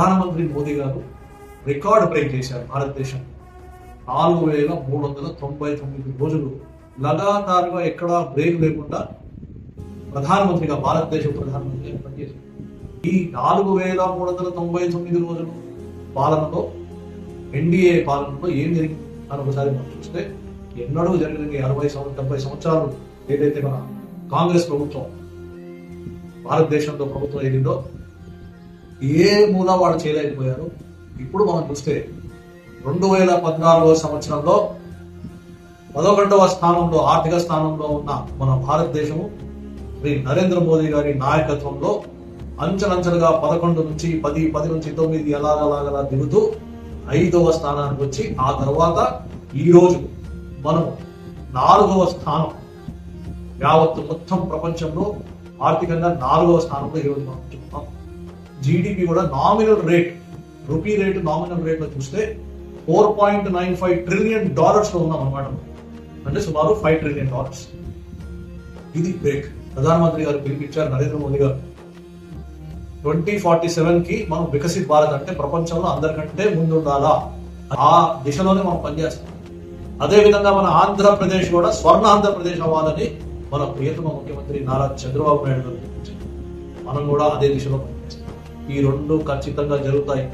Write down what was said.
ప్రధానమంత్రి మోదీ గారు record break చేశారు. భారతదేశం 4399 రోజులు లగాతారుగా ఎక్కడా బ్రేక్ లేకుండా ప్రధానమంత్రిగా భారతదేశ ప్రధానమంత్రిగా పనిచేశారు. ఈ 4399 రోజులు పాలనలో, ఎన్డీఏ పాలనలో ఏం జరిగింది అని ఒకసారి మనం చూస్తే ఎన్నడూ జరిగిన 60-70 సంవత్సరాలు ఏదైతే మన కాంగ్రెస్ ప్రభుత్వం భారతదేశంలో ప్రభుత్వం ఏదిందో ఏ మూల వాళ్ళు చేయలేకపోయారు. ఇప్పుడు మనం చూస్తే 2014 సంవత్సరంలో 11వ స్థానంలో, ఆర్థిక స్థానంలో ఉన్న మన భారతదేశము శ్రీ నరేంద్ర మోదీ గారి నాయకత్వంలో అంచెలంచెలుగా 11 నుంచి 10 నుంచి 9 అలాగలా దిగుతూ 5వ స్థానానికి వచ్చి ఆ తర్వాత ఈ రోజు మనం 4వ స్థానం, యావత్తు మొత్తం ప్రపంచంలో ఆర్థికంగా 4వ స్థానంలో ఈరోజు మనం చూస్తున్నాం. జీడిపి కూడా nominal rate, rupee rate nominal rate లో చూస్తే $4.95 ట్రిలియన్ లో ఉన్నాం అనమాట. అంటే సుమారు $5 ట్రిలియన్. ఇది బ్రేక్. ప్రధానమంత్రి గారు పిలిపించారు నరేంద్ర మోదీ గారు. 2047 మనం వికసిత్ భారత్ అంటే ప్రపంచంలో అందరికంటే ముందు ఉండాలా, ఆ దిశలోనే మనం పనిచేస్తాం. అదే విధంగా మన ఆంధ్రప్రదేశ్ కూడా స్వర్ణ ఆంధ్రప్రదేశ్ అవ్వాలని మన ప్రియతమ ముఖ్యమంత్రి నారా చంద్రబాబు నాయుడు గారు పిలిపించారు. మనం కూడా అదే దిశలో పనిచేస్తాం. ఈ రెండు ఖచ్చితంగా జరుగుతాయి.